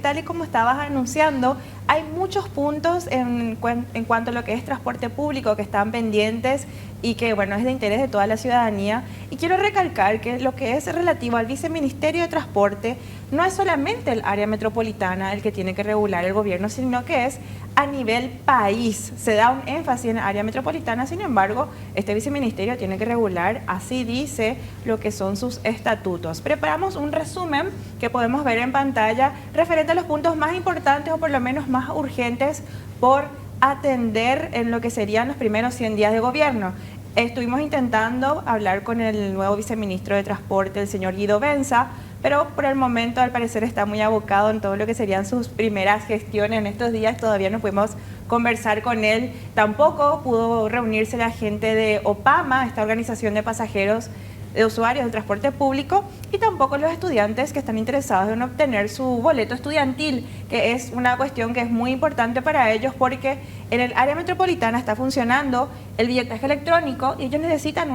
tal y como estabas anunciando, hay muchos puntos en cuanto a lo que es transporte público que están pendientes y que, bueno, es de interés de toda la ciudadanía. Y quiero recalcar que lo que es relativo al Viceministerio de Transporte no es solamente el área metropolitana el que tiene que regular el gobierno, sino que es a nivel país. Se da un énfasis en el área metropolitana, sin embargo, este viceministerio tiene que regular, así dice, lo que son sus estatutos. Preparamos un resumen que podemos ver en pantalla referente a los puntos más importantes o por lo menos más urgentes por atender en lo que serían los primeros 100 días de gobierno. Estuvimos intentando hablar con el nuevo viceministro de Transporte, el señor Guido Benza, pero por el momento al parecer está muy abocado en todo lo que serían sus primeras gestiones en estos días. Todavía no pudimos conversar con él. Tampoco pudo reunirse la gente de OPAMA, esta organización de pasajeros, de usuarios del transporte público, y tampoco los estudiantes que están interesados en obtener su boleto estudiantil, que es una cuestión que es muy importante para ellos porque en el área metropolitana está funcionando el billetaje electrónico y ellos necesitan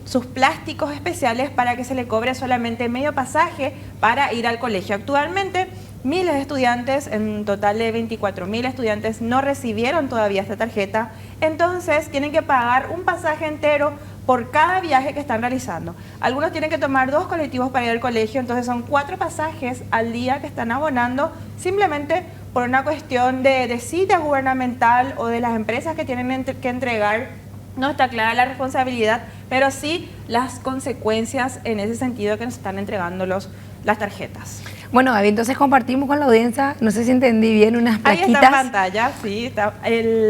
sus plásticos especiales para que se le cobre solamente medio pasaje para ir al colegio. Actualmente, miles de estudiantes, en un total de 24.000 estudiantes, no recibieron todavía esta tarjeta, entonces tienen que pagar un pasaje entero por cada viaje que están realizando. Algunos tienen que tomar 2 colectivos para ir al colegio, entonces son 4 pasajes al día que están abonando simplemente por una cuestión de cita gubernamental o de las empresas que tienen que entregar. No está clara la responsabilidad, pero sí las consecuencias en ese sentido que nos están entregando las tarjetas. Bueno, Gaby, entonces compartimos con la audiencia, no sé si entendí bien, unas plaquitas. Ahí está en pantalla, sí. Está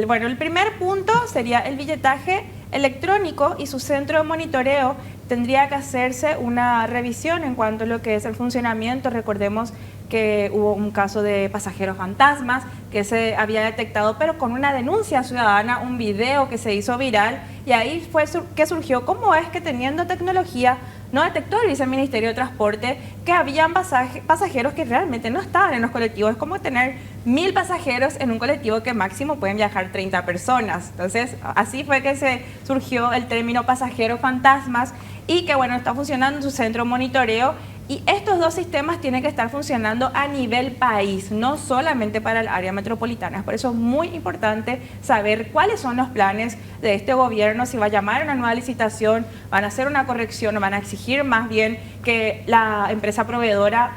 bueno, el primer punto sería el billetaje electrónico y su centro de monitoreo. Tendría que hacerse una revisión en cuanto a lo que es el funcionamiento. Recordemos que hubo un caso de pasajeros fantasmas que se había detectado, pero con una denuncia ciudadana, un video que se hizo viral, y ahí fue que surgió cómo es que teniendo tecnología no detectó el Viceministerio de Transporte que habían pasajeros que realmente no estaban en los colectivos. Es como tener 1000 pasajeros en un colectivo que máximo pueden viajar 30 personas. Entonces, así fue que se surgió el término pasajeros fantasmas y que, bueno, está funcionando en su centro de monitoreo. Y estos 2 sistemas tienen que estar funcionando a nivel país, no solamente para el área metropolitana. Por eso es muy importante saber cuáles son los planes de este gobierno, si va a llamar a una nueva licitación, van a hacer una corrección o van a exigir más bien que la empresa proveedora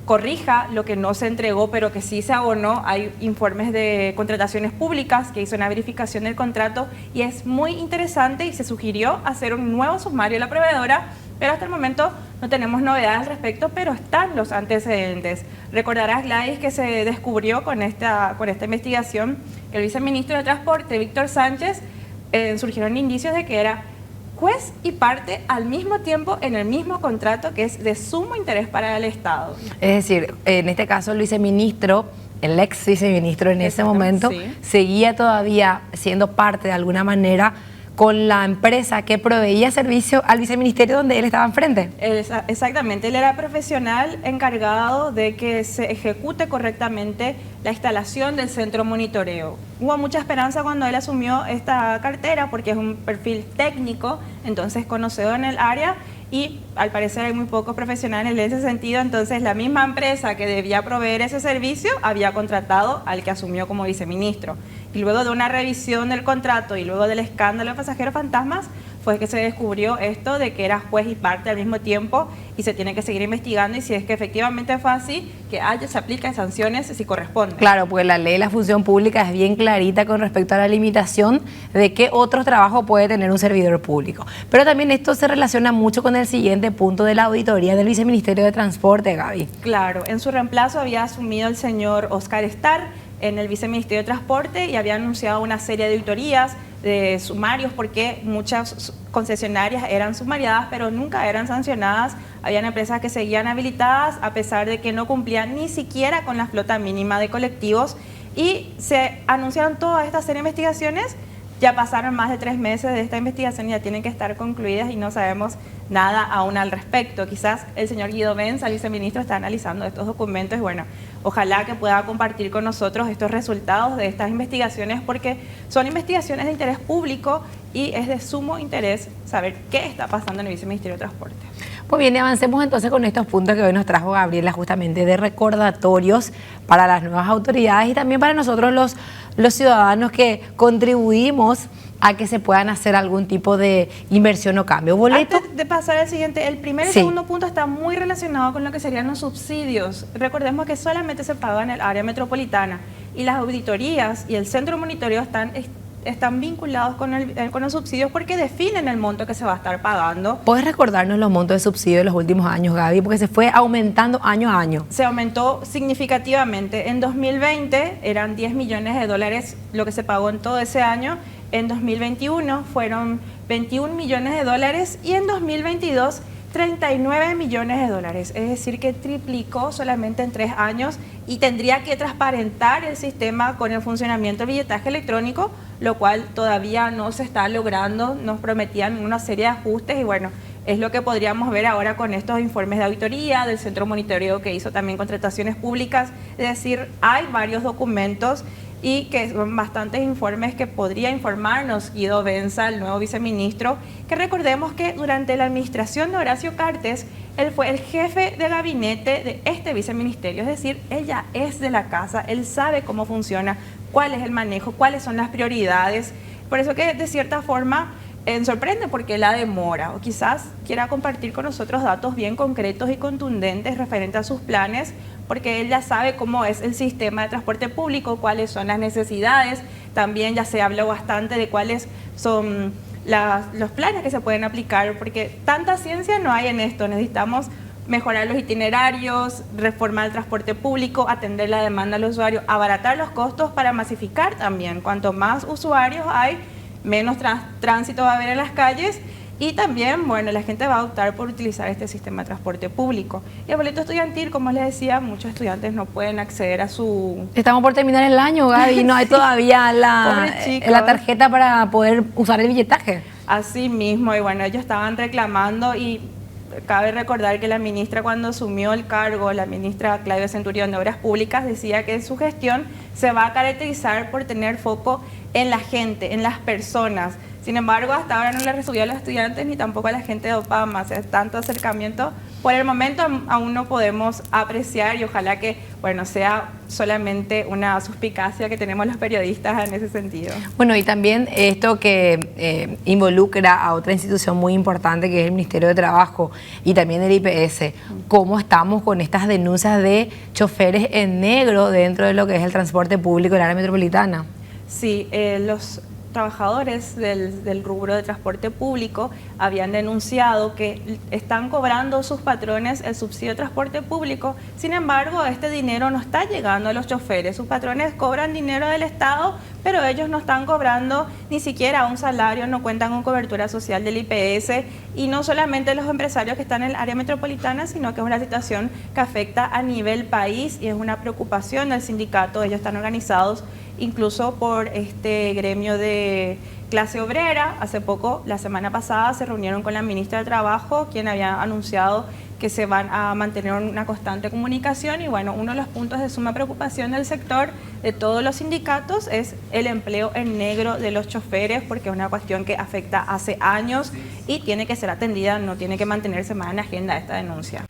corrija lo que no se entregó, pero que sí se abonó. Hay informes de contrataciones públicas que hizo una verificación del contrato y es muy interesante y se sugirió hacer un nuevo sumario de la proveedora, pero hasta el momento no tenemos novedades al respecto, pero están los antecedentes. Recordarás, Gladys, que se descubrió con esta investigación que el viceministro de Transporte, Víctor Sánchez, surgieron indicios de que era juez y parte al mismo tiempo en el mismo contrato, que es de sumo interés para el Estado. Es decir, en este caso el viceministro, el ex viceministro en ese momento, sí, seguía todavía siendo parte de alguna manera con la empresa que proveía servicio al viceministerio donde él estaba enfrente. Exactamente, él era profesional encargado de que se ejecute correctamente la instalación del centro monitoreo. Hubo mucha esperanza cuando él asumió esta cartera porque es un perfil técnico, entonces conocedor en el área, y al parecer hay muy pocos profesionales en ese sentido. Entonces la misma empresa que debía proveer ese servicio había contratado al que asumió como viceministro, y luego de una revisión del contrato y luego del escándalo de pasajeros fantasmas fue que se descubrió esto de que era juez y parte al mismo tiempo, y se tiene que seguir investigando, y si es que efectivamente fue así, que se aplican sanciones si corresponde. Claro, pues la ley de la función pública es bien clarita con respecto a la limitación de qué otros trabajos puede tener un servidor público. Pero también esto se relaciona mucho con el siguiente punto de la auditoría del Viceministerio de Transporte, Gaby. Claro, en su reemplazo había asumido el señor Oscar Estar en el Viceministerio de Transporte y había anunciado una serie de auditorías, de sumarios, porque muchas concesionarias eran sumariadas pero nunca eran sancionadas. Habían empresas que seguían habilitadas a pesar de que no cumplían ni siquiera con la flota mínima de colectivos, y se anunciaron toda esta serie de investigaciones. Ya pasaron más de 3 meses de esta investigación y ya tienen que estar concluidas y no sabemos nada aún al respecto. Quizás el señor Guido Benza, el viceministro, está analizando estos documentos y, bueno, ojalá que pueda compartir con nosotros estos resultados de estas investigaciones, porque son investigaciones de interés público y es de sumo interés saber qué está pasando en el Viceministerio de Transporte. Pues bien, avancemos entonces con estos puntos que hoy nos trajo Gabriela, justamente de recordatorios para las nuevas autoridades y también para nosotros los ciudadanos que contribuimos a que se puedan hacer algún tipo de inversión o cambio. ¿Boleto? Antes de pasar al siguiente, el primer y segundo punto está muy relacionado con lo que serían los subsidios. Recordemos que solamente se paga en el área metropolitana y las auditorías y el centro de monitoreo están vinculados con los subsidios porque definen el monto que se va a estar pagando. ¿Puedes recordarnos los montos de subsidio de los últimos años, Gaby? Porque se fue aumentando año a año. Se aumentó significativamente. En 2020 eran 10 millones de dólares lo que se pagó en todo ese año. En 2021 fueron 21 millones de dólares y en 2022 39 millones de dólares. Es decir, que triplicó solamente en 3 años y tendría que transparentar el sistema con el funcionamiento del billetaje electrónico, lo cual todavía no se está logrando. Nos prometían una serie de ajustes y bueno, es lo que podríamos ver ahora con estos informes de auditoría del Centro de Monitoreo que hizo también contrataciones públicas. Es decir, hay varios documentos y que son bastantes informes que podría informarnos Guido Benza, el nuevo viceministro, que recordemos que durante la administración de Horacio Cartes, él fue el jefe de gabinete de este viceministerio, es decir, él ya es de la casa, él sabe cómo funciona, cuál es el manejo, cuáles son las prioridades, por eso que de cierta forma sorprende porque la demora, o quizás quiera compartir con nosotros datos bien concretos y contundentes referentes a sus planes, porque él ya sabe cómo es el sistema de transporte público, cuáles son las necesidades, también ya se habló bastante de cuáles son los planes que se pueden aplicar, porque tanta ciencia no hay en esto, necesitamos mejorar los itinerarios, reformar el transporte público, atender la demanda del usuario, abaratar los costos para masificar también. Cuanto más usuarios hay, menos tránsito va a haber en las calles y también, bueno, la gente va a optar por utilizar este sistema de transporte público. Y el boleto estudiantil, como les decía, muchos estudiantes no pueden acceder a su... Estamos por terminar el año, Gaby, no hay todavía la tarjeta para poder usar el billetaje. Así mismo, y bueno, ellos estaban reclamando y cabe recordar que la ministra cuando asumió el cargo, la ministra Claudia Centurión de Obras Públicas, decía que su gestión se va a caracterizar por tener foco en la gente, en las personas. Sin embargo, hasta ahora no le resolvió a los estudiantes ni tampoco a la gente de OPAMA. O sea, tanto acercamiento. Por el momento aún no podemos apreciar y ojalá que, bueno, sea solamente una suspicacia que tenemos los periodistas en ese sentido. Bueno, y también esto que involucra a otra institución muy importante que es el Ministerio de Trabajo y también el IPS. ¿Cómo estamos con estas denuncias de choferes en negro dentro de lo que es el transporte público en la área metropolitana? Sí, los trabajadores del rubro de transporte público habían denunciado que están cobrando sus patrones el subsidio de transporte público, sin embargo este dinero no está llegando a los choferes, sus patrones cobran dinero del Estado, pero ellos no están cobrando ni siquiera un salario, no cuentan con cobertura social del IPS y no solamente los empresarios que están en el área metropolitana, sino que es una situación que afecta a nivel país y es una preocupación del sindicato. Ellos están organizados incluso por este gremio de clase obrera. Hace poco, la semana pasada, se reunieron con la ministra de Trabajo, quien había anunciado que se van a mantener una constante comunicación y bueno, uno de los puntos de suma preocupación del sector de todos los sindicatos es el empleo en negro de los choferes, porque es una cuestión que afecta hace años y tiene que ser atendida, no tiene que mantenerse más en la agenda esta denuncia.